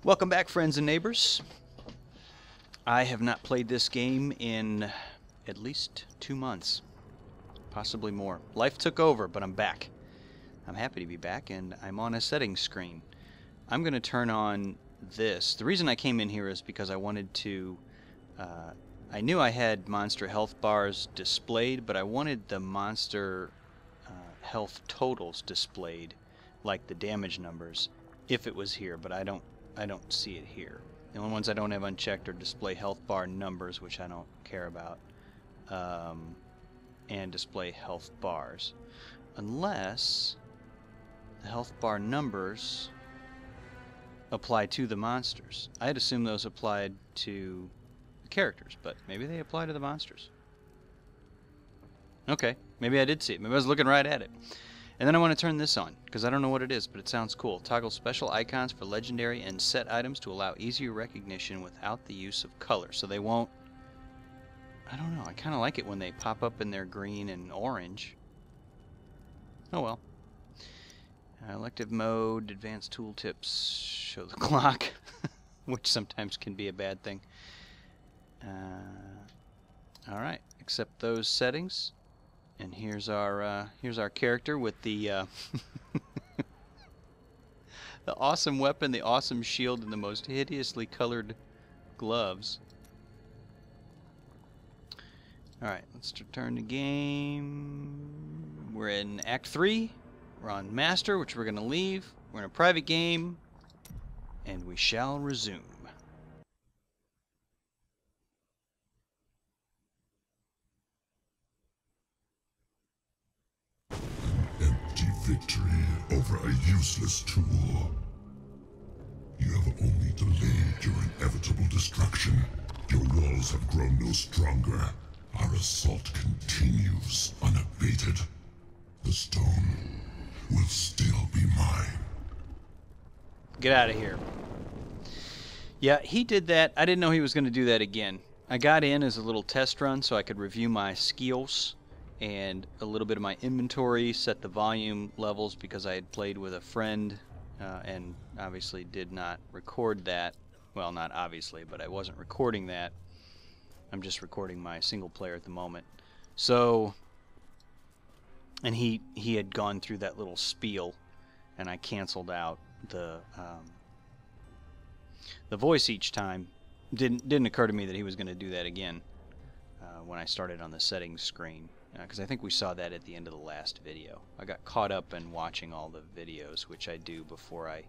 Welcome back, friends and neighbors. I have not played this game in at least 2 months, possibly more. Life took over, but I'm back. I'm happy to be back, and I'm on a settings screen. I'm going to turn on this. The reason I came in here is because I wanted to... I knew I had monster health bars displayed, but I wanted the monster health totals displayed, like the damage numbers, if it was here, but I don't see it here. The only ones I don't have unchecked are display health bar numbers, which I don't care about, and display health bars. Unless the health bar numbers apply to the monsters. I'd assume those applied to the characters, but maybe they apply to the monsters. Okay, maybe I did see it. Maybe I was looking right at it. And then I want to turn this on, because I don't know what it is, but it sounds cool. Toggle special icons for legendary and set items to allow easier recognition without the use of color. So they won't... I don't know, I kind of like it when they pop up in their green and orange. Oh well. Elective mode, advanced tooltips, show the clock, which sometimes can be a bad thing. Alright, accept those settings. And here's our character with the the awesome weapon, the awesome shield, and the most hideously colored gloves. Alright, let's return to game. We're in Act 3. We're on Master, which we're going to leave. We're in a private game. And we shall resume. Victory over a useless tool. You have only delayed your inevitable destruction. Your walls have grown no stronger. Our assault continues unabated. The stone will still be mine. Get out of here. Yeah, he did that. I didn't know he was going to do that again. I got in as a little test run so I could review my skills and a little bit of my inventory, set the volume levels because I had played with a friend and obviously did not record that. Well, not obviously, but I wasn't recording that. I'm just recording my single player at the moment. So, and he had gone through that little spiel, and I canceled out the voice each time. Didn't occur to me that he was going to do that again when I started on the settings screen. Because I think we saw that at the end of the last video. I got caught up in watching all the videos, which I do before I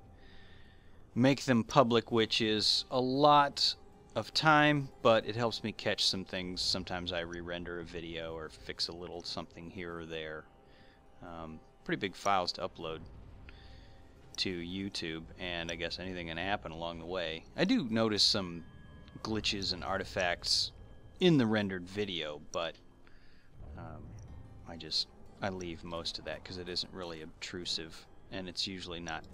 make them public, which is a lot of time, but it helps me catch some things. Sometimes I re-render a video or fix a little something here or there. Pretty big files to upload to YouTube, and I guess anything can happen along the way. I do notice some glitches and artifacts in the rendered video, but I leave most of that because it isn't really obtrusive, and it's usually not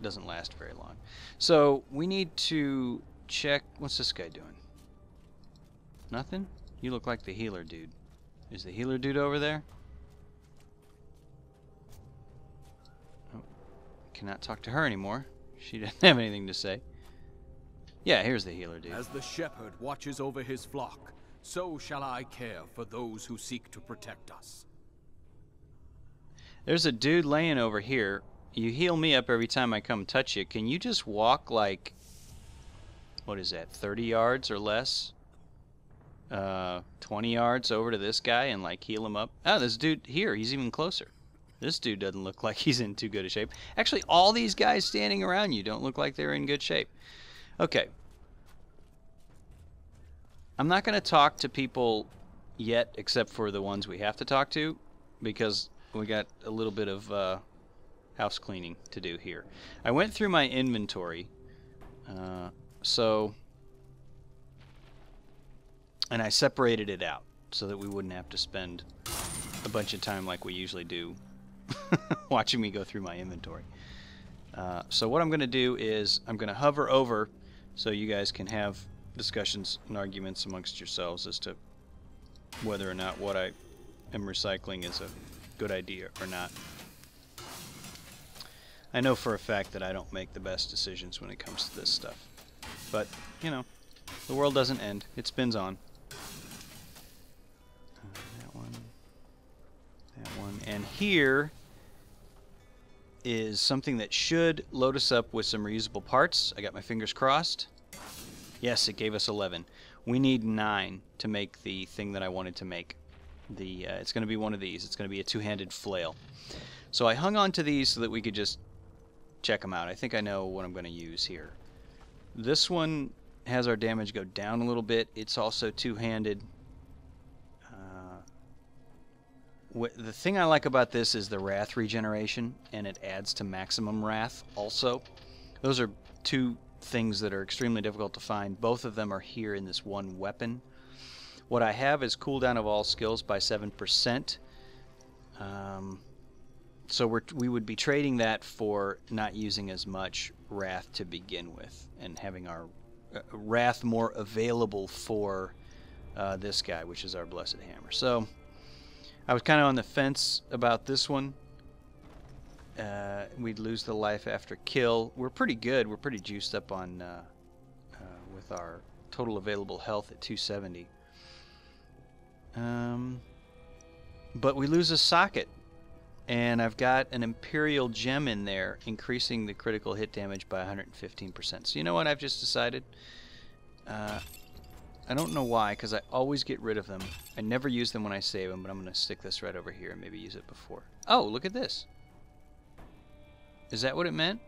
doesn't last very long. So we need to check. What's this guy doing? Nothing? You look like the healer dude. Is the healer dude over there? Oh, cannot talk to her anymore. She doesn't have anything to say. Yeah, here's the healer dude. As the shepherd watches over his flock, so shall I care for those who seek to protect us. There's a dude laying over here. You heal me up every time I come touch you. Can you just walk like, what is that, 30 yards or less? 20 yards over to this guy and like heal him up? Oh, this dude here, he's even closer. This dude doesn't look like he's in too good a shape. Actually, all these guys standing around you don't look like they're in good shape. Okay. I'm not going to talk to people yet, except for the ones we have to talk to, because we got a little bit of house cleaning to do here. I went through my inventory, and I separated it out so that we wouldn't have to spend a bunch of time like we usually do watching me go through my inventory. So what I'm going to do is I'm going to hover over so you guys can have discussions and arguments amongst yourselves as to whether or not what I am recycling is a good idea or not. I know for a fact that I don't make the best decisions when it comes to this stuff. But, you know, the world doesn't end. It spins on. That one. That one. And here is something that should load us up with some reusable parts. I got my fingers crossed. Yes, it gave us 11. We need 9 to make the thing that I wanted to make. It's going to be one of these. It's going to be a two-handed flail. So I hung on to these so that we could just check them out. I think I know what I'm going to use here. This one has our damage go down a little bit. It's also two-handed. The thing I like about this is the wrath regeneration, and it adds to maximum wrath also. Those are two things that are extremely difficult to find. Both of them are here in this one weapon. What I have is cooldown of all skills by 7%. So we would be trading that for not using as much wrath to begin with, and having our wrath more available for this guy, which is our Blessed Hammer. So I was kind of on the fence about this one. We'd lose the life after kill. We're pretty good. We're pretty juiced up on with our total available health at 270. But we lose a socket. And I've got an Imperial Gem in there, increasing the critical hit damage by 115%. So you know what I've just decided? I don't know why, because I always get rid of them. I never use them when I save them, but I'm going to stick this right over here and maybe use it before. Oh, look at this. Is that what it meant?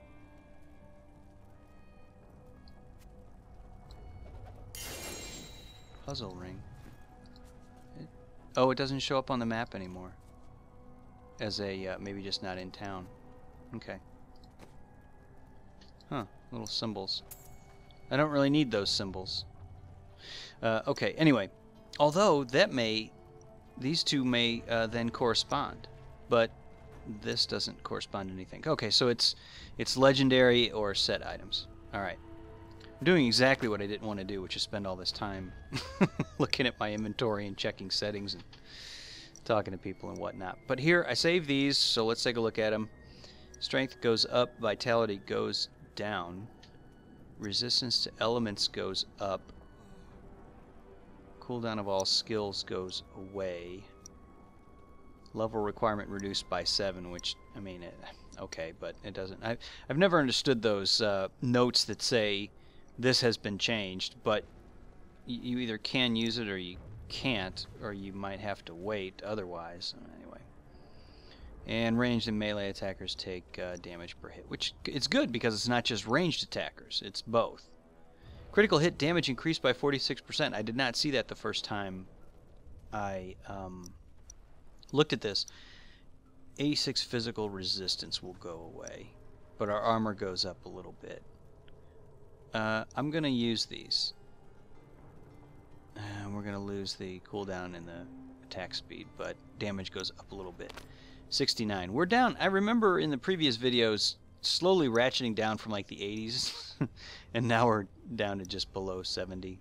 Puzzle ring. Oh, it doesn't show up on the map anymore. As a, maybe just not in town. Okay. Huh, little symbols. I don't really need those symbols. Okay, anyway. Although, these two may then correspond. But this doesn't correspond to anything. Okay, so it's legendary or set items. Alright. I'm doing exactly what I didn't want to do, which is spend all this time looking at my inventory and checking settings and talking to people and whatnot. But here, I save these, so let's take a look at them. Strength goes up, vitality goes down, resistance to elements goes up, cooldown of all skills goes away, level requirement reduced by 7, which, I mean, okay, but it doesn't... I've never understood those notes that say this has been changed, but you either can use it or you can't, or you might have to wait otherwise. Anyway. And ranged and melee attackers take damage per hit, which it's good because it's not just ranged attackers, it's both. Critical hit damage increased by 46%. I did not see that the first time I looked at this. 86 physical resistance will go away, but our armor goes up a little bit. I'm going to use these. We're going to lose the cooldown and the attack speed, but damage goes up a little bit. 69. We're down. I remember in the previous videos slowly ratcheting down from like the 80s, and now we're down to just below 70.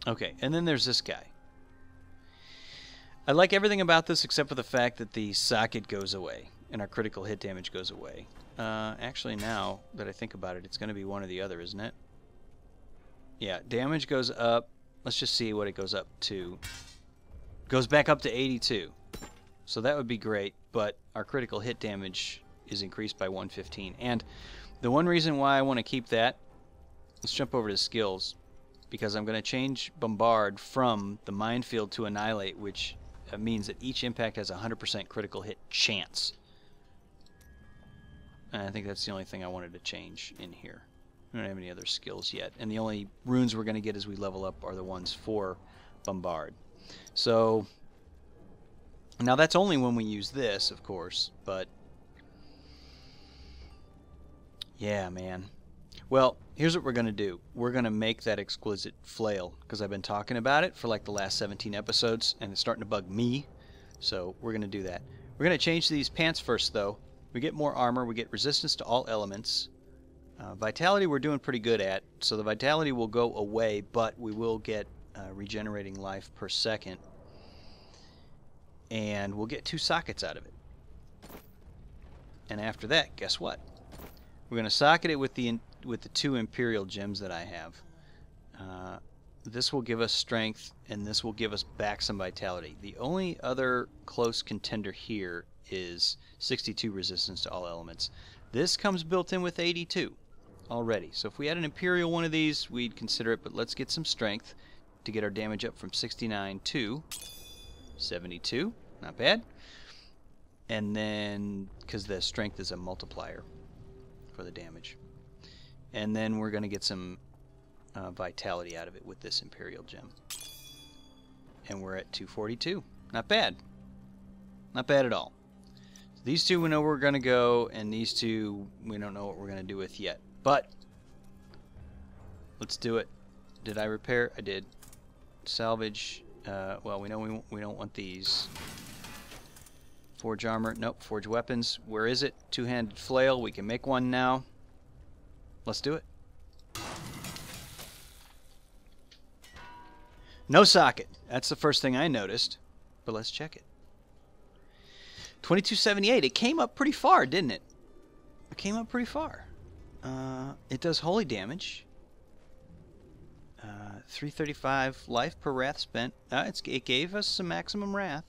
Okay, and then there's this guy. I like everything about this except for the fact that the socket goes away, and our critical hit damage goes away. Actually, now that I think about it, it's going to be one or the other, isn't it? Yeah, damage goes up. Let's just see what it goes up to. Goes back up to 82. So that would be great, but our critical hit damage is increased by 115. And the one reason why I want to keep that, let's jump over to skills, because I'm going to change Bombard from the Minefield to Annihilate, which means that each impact has a 100% critical hit chance. And I think that's the only thing I wanted to change in here. I don't have any other skills yet. And the only runes we're going to get as we level up are the ones for Bombard. So, now that's only when we use this, of course, but yeah, man. Well, here's what we're going to do. We're going to make that exquisite flail, because I've been talking about it for like the last 17 episodes, and it's starting to bug me, so we're going to do that. We're going to change these pants first, though. We get more armor, we get resistance to all elements. Vitality we're doing pretty good at, so the vitality will go away, but we will get regenerating life per second. And we'll get 2 sockets out of it. And after that, guess what? We're going to socket it with the 2 Imperial gems that I have. This will give us strength, and this will give us back some vitality. The only other close contender here is 62 resistance to all elements. This comes built in with 82 already. So if we had an Imperial one of these, we'd consider it, but let's get some strength to get our damage up from 69 to 72. Not bad. And then, because the strength is a multiplier for the damage. And then we're going to get some vitality out of it with this Imperial gem. And we're at 242. Not bad. Not bad at all. So these two we know where we're going to go, and these two we don't know what we're going to do with yet. But let's do it. Did I repair? I did. Salvage. Well, we know we don't want these. Forge armor. Nope. Forge weapons. Where is it? Two-handed flail. We can make one now. Let's do it. No socket. That's the first thing I noticed. But let's check it. 2278. It came up pretty far, didn't it? It came up pretty far. It does holy damage. 335 life per wrath spent. It gave us some maximum wrath.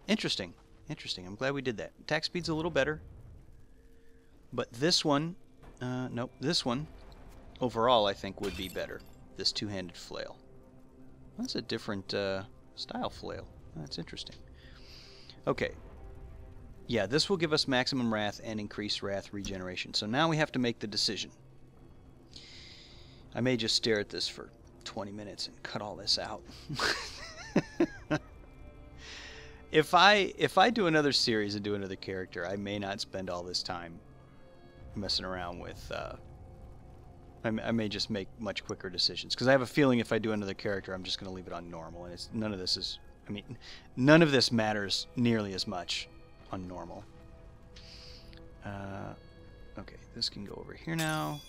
Interesting. Interesting. I'm glad we did that. Attack speed's a little better. But this one, nope, this one, overall, I think would be better. This two-handed flail. That's a different style flail. That's interesting. Okay. Yeah, this will give us maximum wrath and increased wrath regeneration. So now we have to make the decision. I may just stare at this for 20 minutes and cut all this out. If I do another series and do another character, I may not spend all this time messing around with... I may just make much quicker decisions. Because I have a feeling if I do another character, I'm just going to leave it on normal. And none of this is... I mean, none of this matters nearly as much on normal. Okay, this can go over here now.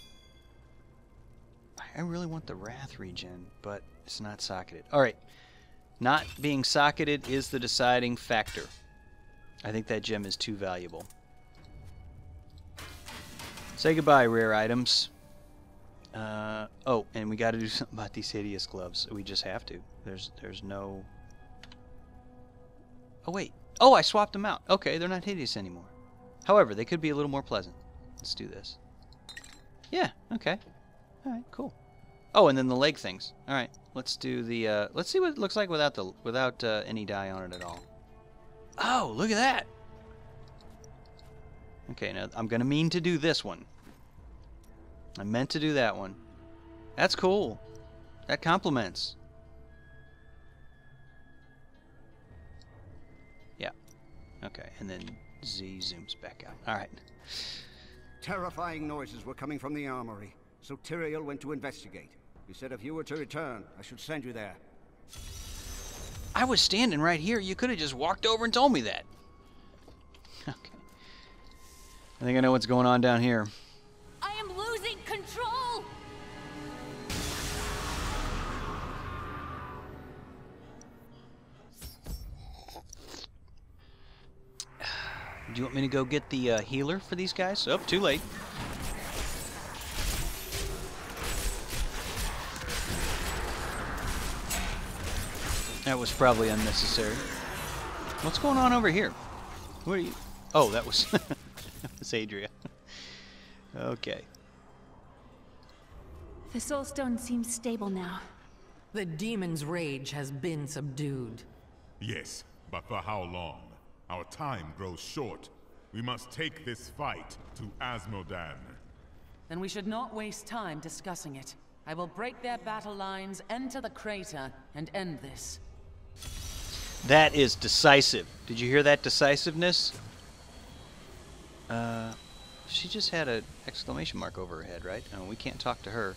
I really want the wrath regen, but it's not socketed. Alright. Not being socketed is the deciding factor. I think that gem is too valuable. Say goodbye, rare items. Oh, and we got to do something about these hideous gloves. We just have to. There's no... Oh, wait. Oh, I swapped them out. Okay, they're not hideous anymore. However, they could be a little more pleasant. Let's do this. Yeah, okay. Alright, cool. Oh, and then the leg things. Alright, let's do the... let's see what it looks like without any dye on it at all. Oh, look at that! Okay, now I'm going to mean to do this one. I meant to do that one. That's cool. That compliments. Yeah. Okay, and then Z zooms back out. Alright. Terrifying noises were coming from the armory, so Tyrael went to investigate. He said if you were to return, I should send you there. I was standing right here. You could have just walked over and told me that. Okay. I think I know what's going on down here. I am losing control! Do you want me to go get the healer for these guys? Oh, too late. That was probably unnecessary. What's going on over here? Who are you? Oh, that was that was Adria. Okay. The soul stone seems stable now. The demon's rage has been subdued. Yes, but for how long? Our time grows short. We must take this fight to Asmodan. Then we should not waste time discussing it. I will break their battle lines, enter the crater, and end this. That is decisive. Did you hear that decisiveness? She just had an exclamation mark over her head, right? Oh, we can't talk to her.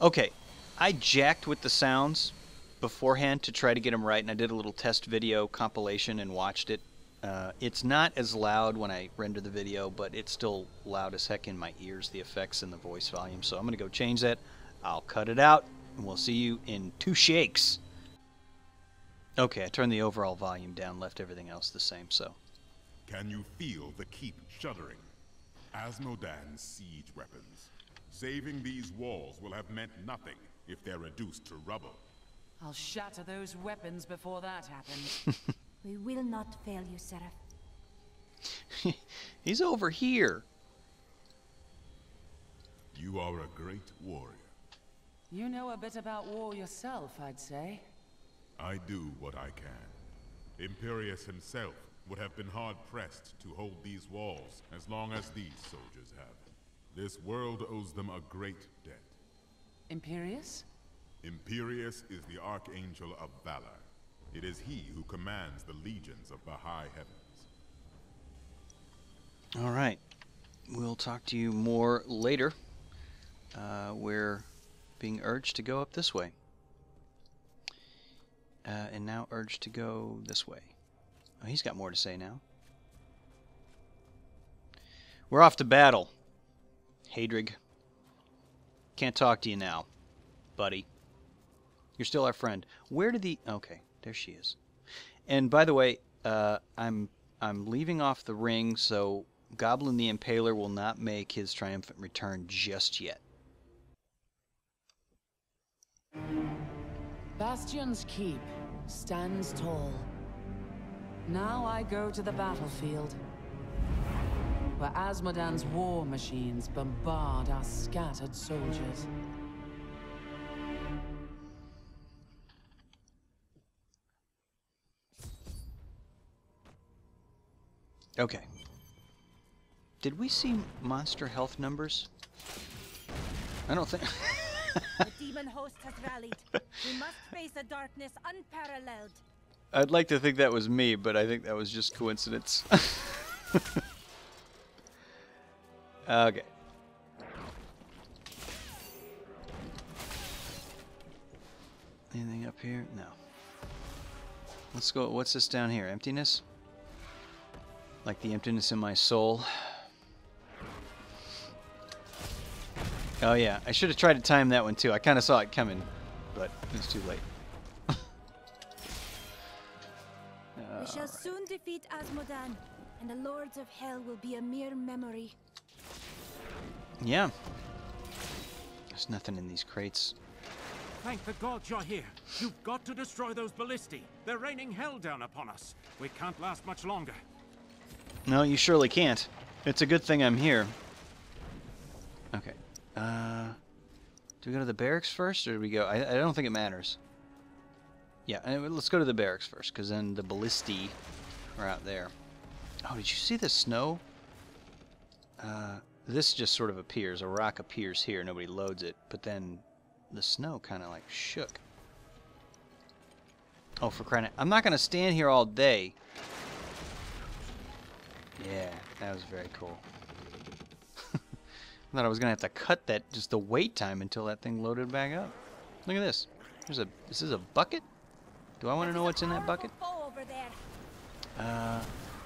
Okay. I jacked with the sounds beforehand to try to get them right, and I did a little test video compilation and watched it. It's not as loud when I render the video, but it's still loud as heck in my ears, the effects and the voice volume. So I'm going to go change that. I'll cut it out, and we'll see you in 2 shakes. Okay, I turned the overall volume down, left everything else the same, so Can you feel the keep shuddering? Asmodan's siege weapons. Saving these walls will have meant nothing if they're reduced to rubble. I'll shatter those weapons before that happens. We will not fail you, Seraph. He's over here. You are a great warrior. You know a bit about war yourself, I'd say. I do what I can. Imperius himself would have been hard-pressed to hold these walls as long as these soldiers have. This world owes them a great debt. Imperius? Imperius is the Archangel of Valor. It is he who commands the legions of the high heavens. All right. We'll talk to you more later. We're being urged to go up this way. And now urged to go this way. Oh, he's got more to say now. We're off to battle. Hadrig. Can't talk to you now, buddy. You're still our friend. Where did the... Okay, there she is. And by the way, I'm leaving off the ring, so Goblin the Impaler will not make his triumphant return just yet. Bastion's keep stands tall. Now I go to the battlefield, where Asmodan's war machines bombard our scattered soldiers. Okay. Did we see monster health numbers? I don't think... The demon host has rallied. We must face a darkness unparalleled. I'd like to think that was me, but I think that was just coincidence. Okay. Anything up here? No. Let's go. What's this down here? Emptiness? Like the emptiness in my soul. Oh yeah, I should have tried to time that one too. I kind of saw it coming, but it was too late. We shall soon defeat Asmodan, and the Lords of Hell will be a mere memory. Yeah. There's nothing in these crates. Thank the gods you're here. You've got to destroy those ballistae. They're raining hell down upon us. We can't last much longer. No, you surely can't. It's a good thing I'm here. Okay. Do we go to the barracks first, or do we go... I don't think it matters. Yeah, let's go to the barracks first, because then the ballistae are out there. Oh, did you see the snow? This just sort of appears. A rock appears here. Nobody loads it. But then the snow kind of like shook. Oh, for crying out... I'm not going to stand here all day. Yeah, that was very cool. I thought I was going to have to cut that, just the wait time until that thing loaded back up. Look at this. This is a bucket? Do I want to know what's in that bucket?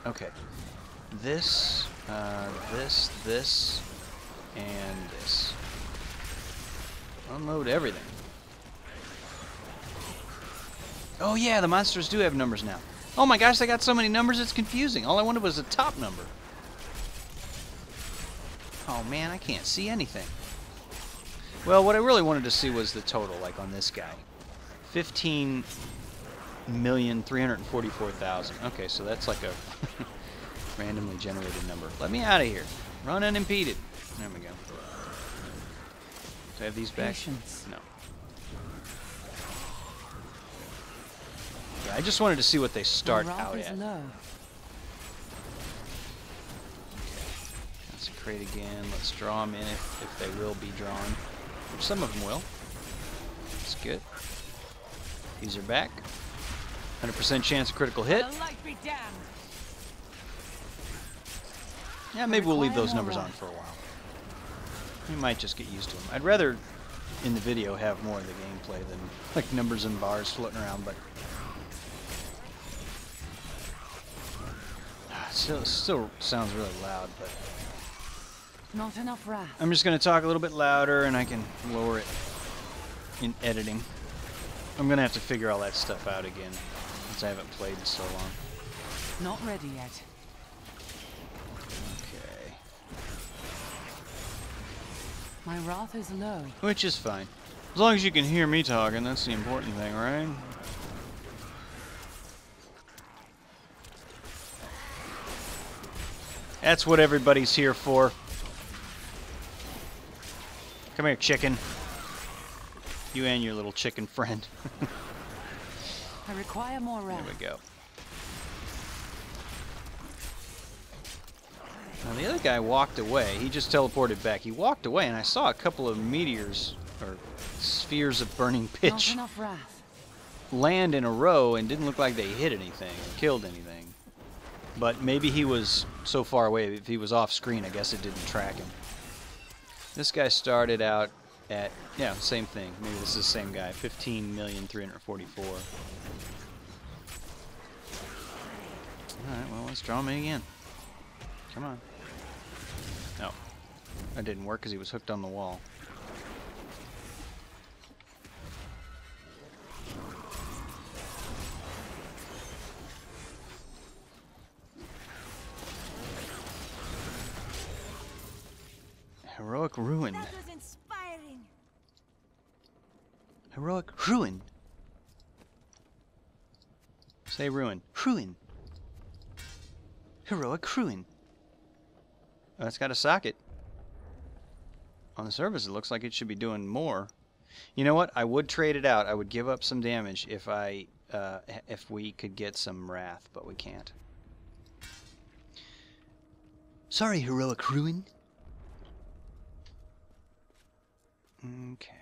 Okay. This, this, and this. Unload everything. Oh yeah, the monsters do have numbers now. Oh my gosh, they got so many numbers it's confusing. All I wanted was a top number. Oh man, I can't see anything. Well, what I really wanted to see was the total, like on this guy. 15,344,000. Okay, so that's like a randomly generated number. Let me out of here. Run unimpeded. There we go. Do I have these back? Patience. No. Yeah, I just wanted to see what they start out at. Low. That's a crate again. Let's draw them in if they will be drawn. Which some of them will. That's good. These are back. 100% chance of critical hit. Yeah, maybe we'll leave those numbers on for a while. We might just get used to them. I'd rather, in the video, have more of the gameplay than like numbers and bars floating around, but still sounds really loud, but Not enough wrath. I'm just going to talk a little bit louder and I can lower it in editing. I'm going to have to figure all that stuff out again since I haven't played in so long. Not ready yet. My wrath is low. Which is fine. As long as you can hear me talking, that's the important thing, right? That's what everybody's here for. Come here, chicken. You and your little chicken friend. I require more wrath. There we go. Now the other guy walked away. He just teleported back. He walked away, and I saw a couple of meteors, or spheres of burning pitch, Not enough wrath. land in a row, and didn't look like they hit anything or killed anything. But maybe he was so far away, if he was off screen, I guess it didn't track him. This guy started out at, yeah, same thing. Maybe this is the same guy, 15,344,000. Alright, well, let's draw him in again. Come on. No. That didn't work because he was hooked on the wall. Heroic ruin. That was inspiring. Heroic ruin. Say ruin. Ruin. Heroic ruin. Oh, it's got a socket. On the surface, it looks like it should be doing more. You know what? I would trade it out. I would give up some damage if we could get some wrath, but we can't. Sorry, heroic ruin. Okay.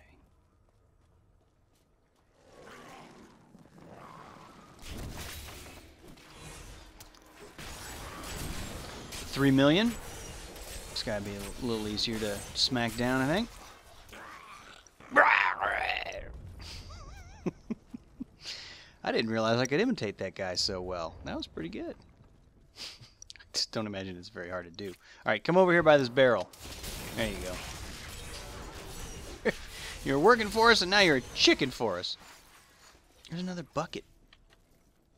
$3 million. It's gotta be a little easier to smack down, I think. I didn't realize I could imitate that guy so well. That was pretty good. I just don't imagine it's very hard to do. Alright, come over here by this barrel. There you go. You're working for us, and now you're a chicken for us. Here's another bucket.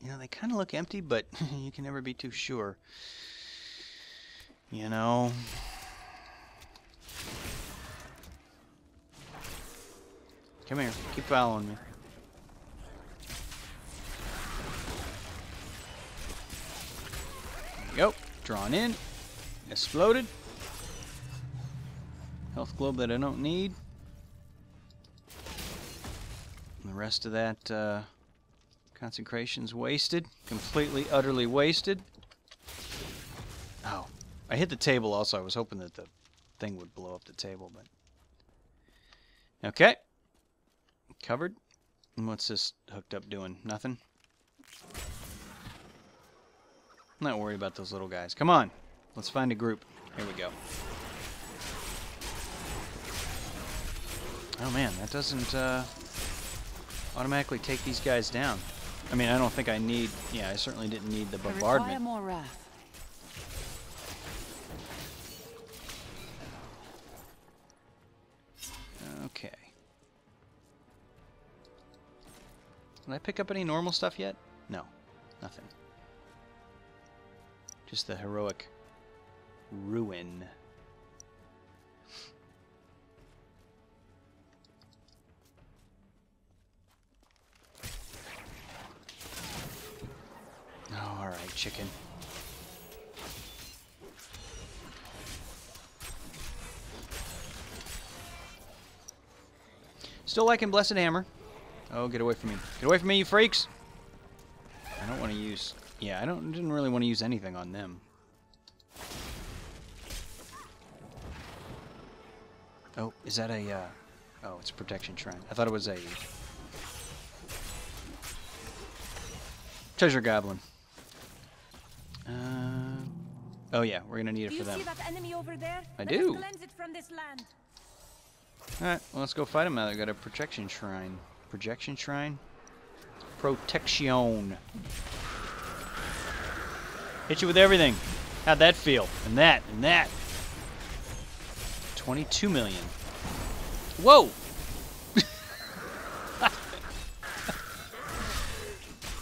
You know, they kind of look empty, but you can never be too sure. You know. Come here. Keep following me. There you go. Drawn in. Exploded. Health globe that I don't need. And the rest of that consecration's wasted. Completely, utterly wasted. Oh. I hit the table also. I was hoping that the thing would blow up the table, but... Okay. Covered. And what's this hooked up doing? Nothing? I'm not worried about those little guys. Come on. Let's find a group. Here we go. Oh man, that doesn't automatically take these guys down. I mean, I don't think I need... Yeah, I certainly didn't need the bombardment. I require more wrath. Okay. Did I pick up any normal stuff yet? No. Nothing. Just the heroic ruin. Oh, alright, chicken. Still liking Blessed Hammer. Oh, get away from me. Get away from me, you freaks! I don't want to use... Yeah, I didn't really want to use anything on them. Oh, is that a... Oh, it's a protection shrine. I thought it was a... Treasure goblin. Oh yeah, we're gonna need it for them. Do you see that enemy over there? I do. Let us cleanse it from this land. Alright, well, let's go fight him now. I got a protection shrine. Projection shrine? Protection. Hit you with everything. How'd that feel? And that, and that. 22 million. Whoa!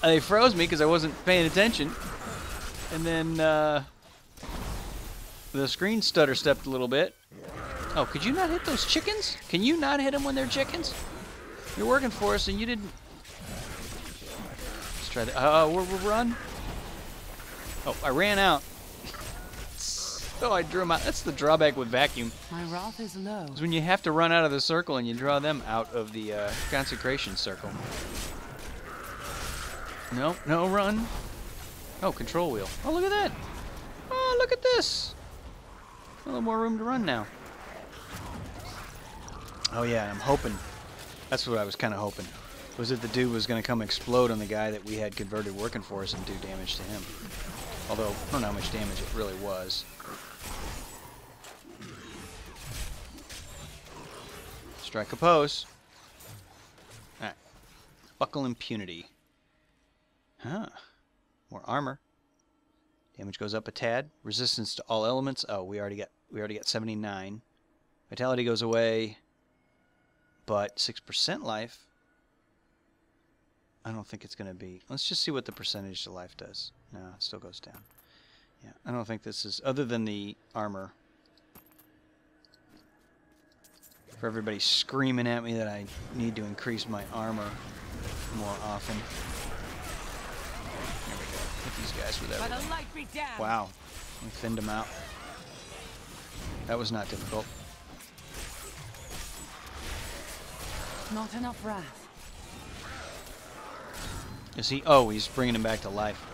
They froze me because I wasn't paying attention. And then the screen stutter stepped a little bit. Oh, could you not hit those chickens? Can you not hit them when they're chickens? You're working for us and you didn't... Let's try that. We'll run. Oh, I ran out. Oh, I drew them out. That's the drawback with vacuum. My wrath is low. Is when you have to run out of the circle and you draw them out of the consecration circle. No, no, run. Oh, control wheel. Oh, look at that. Oh, look at this. A little more room to run now. Oh, yeah, I'm hoping. That's what I was kind of hoping. Was that the dude was going to come explode on the guy that we had converted working for us and do damage to him. Although, I don't know how much damage it really was. Strike a pose. Alright. Buckle impunity. Huh. More armor. Damage goes up a tad. Resistance to all elements. Oh, we already got 79. Vitality goes away, but 6% life. I don't think it's going to be. Let's just see what the percentage to life does. No, it still goes down. Yeah, I don't think this is, other than the armor. For everybody screaming at me that I need to increase my armor more often. There we go. Hit these guys with everything. Wow. We thinned them out. That was not difficult. Not enough wrath. Is he? Oh, he's bringing him back to life.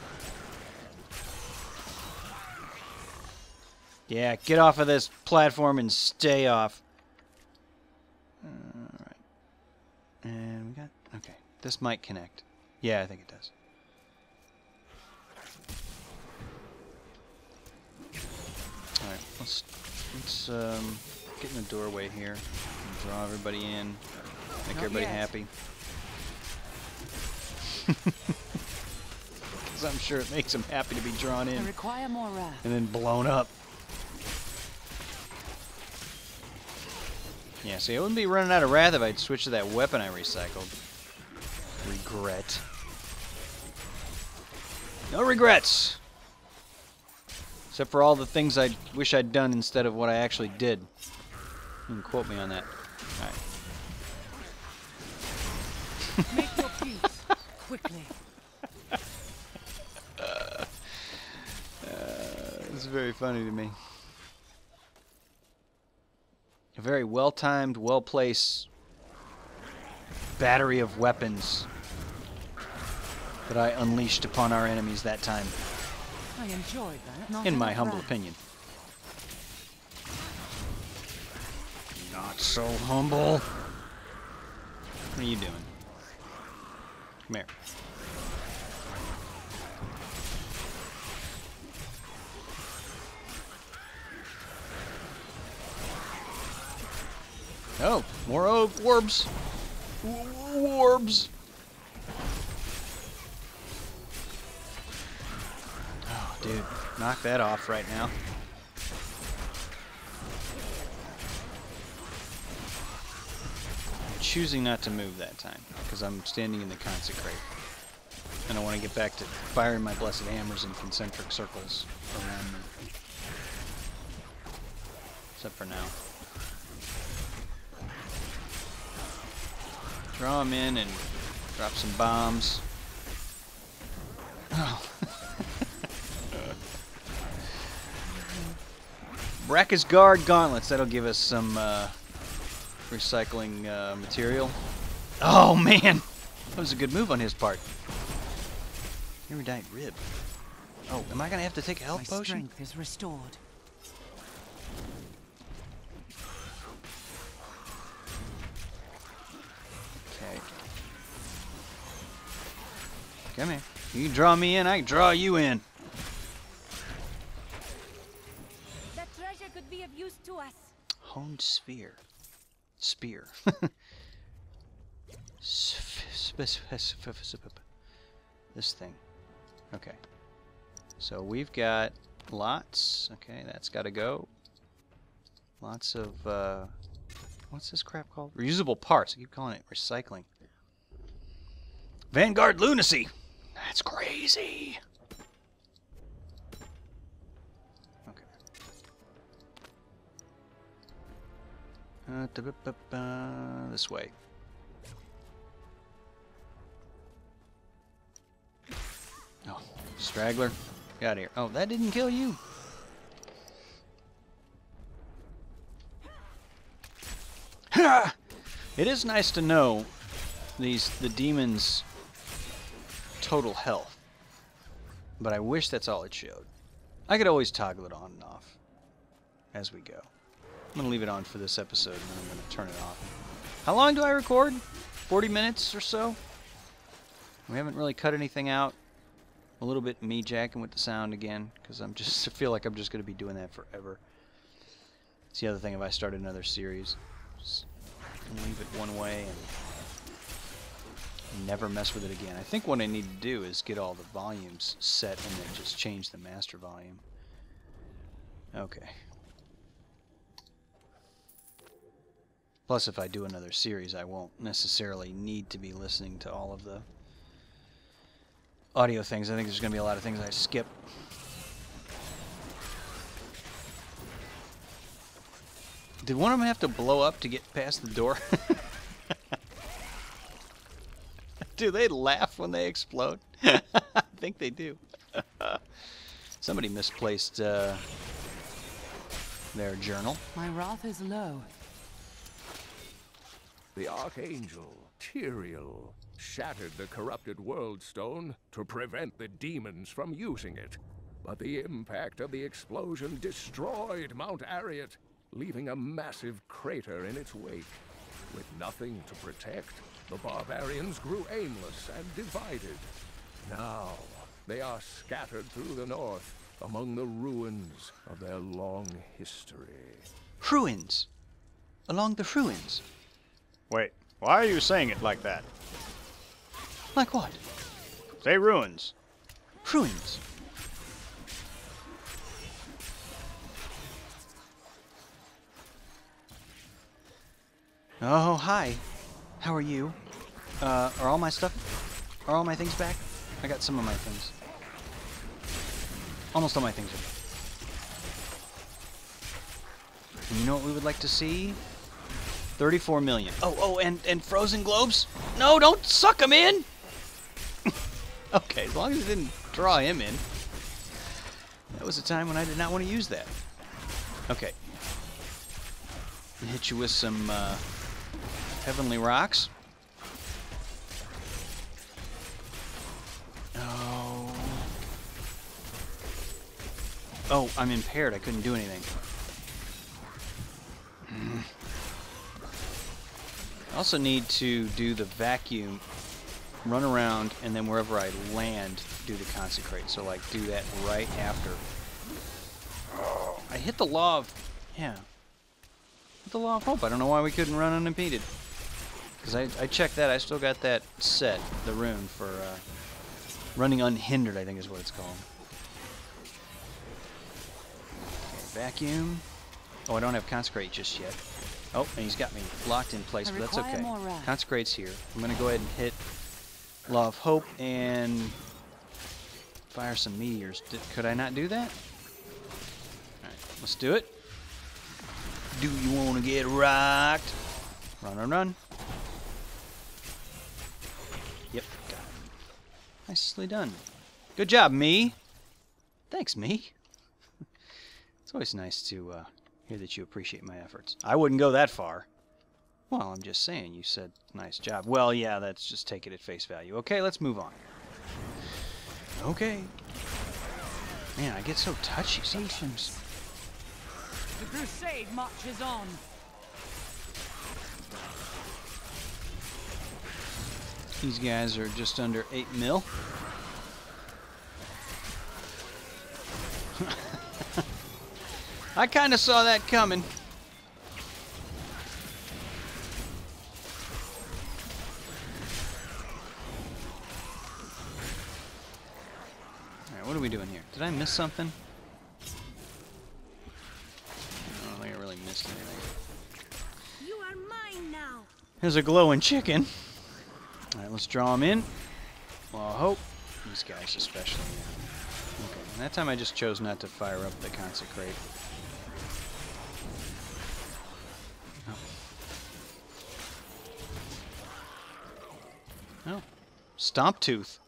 Yeah, get off of this platform and stay off. Alright. And we got... Okay. This might connect. Yeah, I think it does. Alright, let's get in the doorway here and draw everybody in. Make everybody happy. Because I'm sure it makes them happy to be drawn in. I require more wrath. And then blown up. Yeah, see, I wouldn't be running out of wrath if I'd switched to that weapon I recycled. Regret. No regrets! Except for all the things I wish I'd done instead of what I actually did. You can quote me on that. Alright. Make your peace quickly. It's very funny to me. A very well-timed, well-placed battery of weapons that I unleashed upon our enemies that time. I enjoyed that. Not In my enough humble wrath. opinion. Not so humble. What are you doing? Come here. Oh, more orbs. Orbs. Oh, dude. Knock that off right now. I'm choosing not to move that time because I'm standing in the consecrate. And I want to get back to firing my blessed hammers in concentric circles around me. Except for now. Draw them in and drop some bombs. Oh. Brackus Guard Gauntlets. That'll give us some recycling material. Oh, man! That was a good move on his part. Erudite Rib. Oh, am I going to have to take a health My potion? strength is restored. Okay. Come here. You can draw me in, I can draw you in. That treasure could be of use to us. Honed sphere. Spear. This thing. Okay. So we've got lots. Okay, that's got to go. Lots of, what's this crap called? Reusable parts. I keep calling it recycling. Vanguard Lunacy. That's crazy. Okay. This way. Oh, straggler. Get out of here. Oh, that didn't kill you. Ha! It is nice to know the demon's total health. But I wish that's all it showed. I could always toggle it on and off as we go. I'm going to leave it on for this episode, and then I'm going to turn it off. How long do I record? 40 minutes or so? We haven't really cut anything out. A little bit me jacking with the sound again, because I feel like I'm just going to be doing that forever. It's the other thing if I start another series. Just leave it one way and never mess with it again. I think what I need to do is get all the volumes set and then just change the master volume. Okay. Plus, if I do another series, I won't necessarily need to be listening to all of the audio things. I think there's going to be a lot of things I skip. Did one of them have to blow up to get past the door? Do they laugh when they explode? I think they do. Somebody misplaced their journal. My wrath is low. The Archangel, Tyrael, shattered the corrupted World Stone to prevent the demons from using it. But the impact of the explosion destroyed Mount Arreat, leaving a massive crater in its wake. With nothing to protect, the barbarians grew aimless and divided. Now, they are scattered through the north, among the ruins of their long history. Ruins? Along the ruins? Wait, why are you saying it like that? Like what? Say ruins. Ruins. Oh, hi. How are you? Are all my things back? I got some of my things. Almost all my things are back. And you know what we would like to see? 34 million. Oh, and frozen globes? No, don't suck them in! Okay, as long as it didn't draw him in. That was a time when I did not want to use that. Okay. Hit you with some heavenly rocks. Oh. Oh, I'm impaired. I couldn't do anything. I also need to do the vacuum, run around, and then wherever I land, do the consecrate. So, like, do that right after. Oh, I hit the law of... Yeah. Hit the law of hope. I don't know why we couldn't run unimpeded. Because I checked that. I still got that set, the rune, for running unhindered, I think is what it's called. Okay, vacuum. Oh, I don't have consecrate just yet. Oh, and he's got me locked in place, but that's okay. Consecrate's here. I'm going to go ahead and hit Law of Hope and fire some meteors. Could I not do that? Alright, let's do it. Do you want to get rocked? Run, run, run. Yep, got it. Nicely done. Good job, me. Thanks, me. It's always nice to hear that you appreciate my efforts. I wouldn't go that far. Well, I'm just saying, you said nice job. Well, yeah, that's just take it at face value. Okay, let's move on. Okay. Man, I get so touchy sometimes. The crusade marches on. These guys are just under 8 mil. I kind of saw that coming. Alright, what are we doing here? Did I miss something? I don't think I really missed anything. You are mine now. There's a glowing chicken. Alright, let's draw him in. Well, I hope. These guys especially. Okay, and that time I just chose not to fire up the consecrate. Stomp Tooth.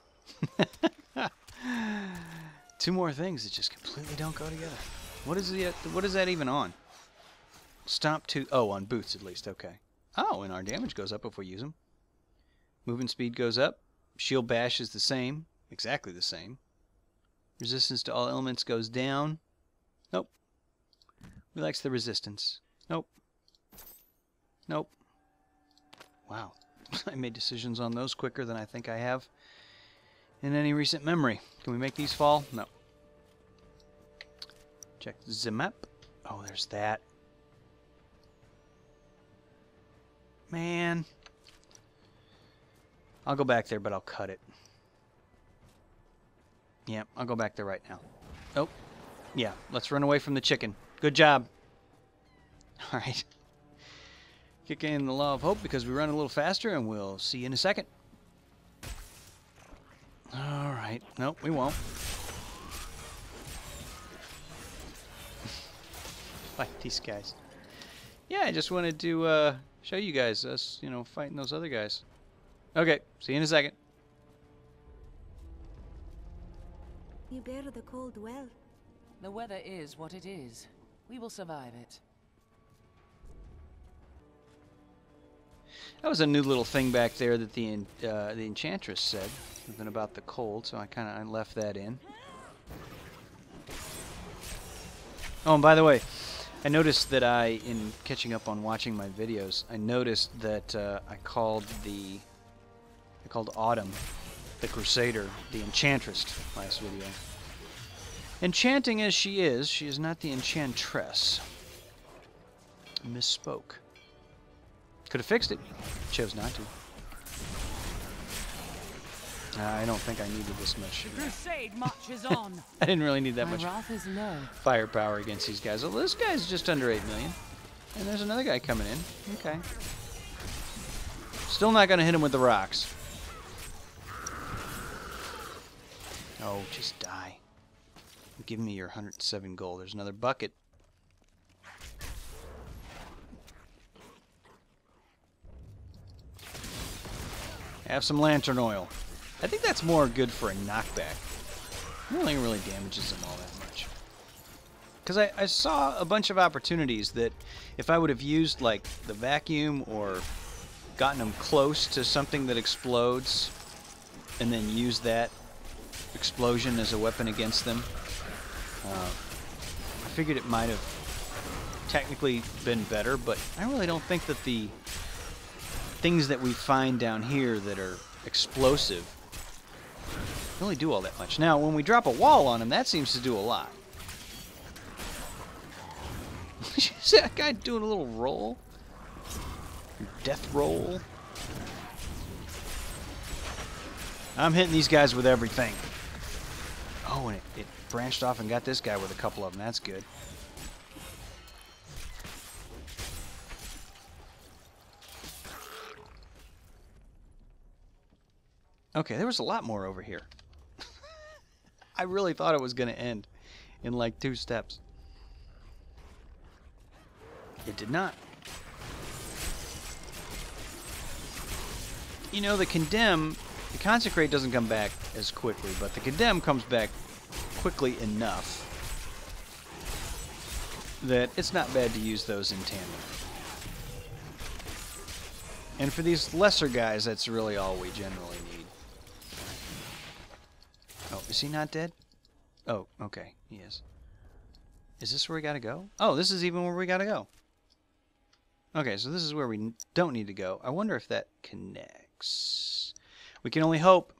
2 more things that just completely don't go together. What is that even on? Stomp Tooth. Oh, on boots at least. Okay. Oh, and our damage goes up if we use them. Movement speed goes up. Shield bash is the same. Exactly the same. Resistance to all elements goes down. Nope. We likes the resistance. Nope. Nope. Wow. I made decisions on those quicker than I think I have in any recent memory. Can we make these fall? No. Check the map. Oh, there's that. Man. I'll go back there, but I'll cut it. Yeah, I'll go back there right now. Oh. Yeah, let's run away from the chicken. Good job. Alright. Kick in the Law of Hope because we run a little faster, and we'll see you in a second. Alright. Nope, we won't. Fight these guys. Yeah, I just wanted to show you guys us, you know, fighting those other guys. Okay, see you in a second. You bear the cold well. The weather is what it is. We will survive it. That was a new little thing back there that the Enchantress said. Something about the cold, so I left that in. Oh, and by the way, I noticed that in catching up on watching my videos, I noticed that I called Autumn, the Crusader, the Enchantress last video. Enchanting as she is not the Enchantress. Misspoke. Could have fixed it. Chose not to. I don't think I needed this much. The crusade marches on. I didn't really need that My much wrath is low. firepower against these guys. Well, this guy's just under 8 million. And there's another guy coming in. Okay. Still not going to hit him with the rocks. Oh, just die. Give me your 107 gold. There's another bucket. Have some lantern oil. I think that's more good for a knockback. I don't think it really damages them all that much. Because I saw a bunch of opportunities that if I would have used like the vacuum or gotten them close to something that explodes and then used that explosion as a weapon against them, I figured it might have technically been better, but I really don't think that the things that we find down here that are explosive really do all that much. Now, when we drop a wall on them, that seems to do a lot. See that guy doing a little roll? Death roll? I'm hitting these guys with everything. Oh, and it branched off and got this guy with a couple of them. That's good. Okay, there was a lot more over here. I really thought it was going to end in like 2 steps. It did not. You know, the Consecrate doesn't come back as quickly, but the Condemn comes back quickly enough that it's not bad to use those in tandem. And for these lesser guys, that's really all we generally need. Oh, is he not dead? Oh, okay, he is. Is this where we gotta go? Oh, this is even where we gotta go. Okay, so this is where we don't need to go. I wonder if that connects. We can only hope.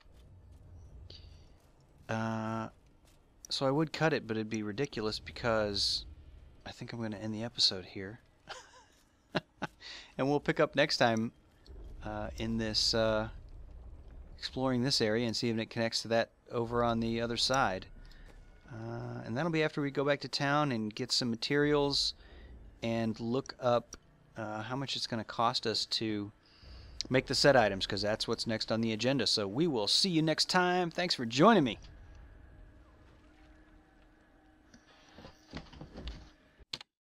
So I would cut it, but it'd be ridiculous because I think I'm going to end the episode here. And we'll pick up next time in this exploring this area and see if it connects to that over on the other side. And that'll be after we go back to town and get some materials and look up how much it's going to cost us to make the set items, because that's what's next on the agenda. So we will see you next time. Thanks for joining me.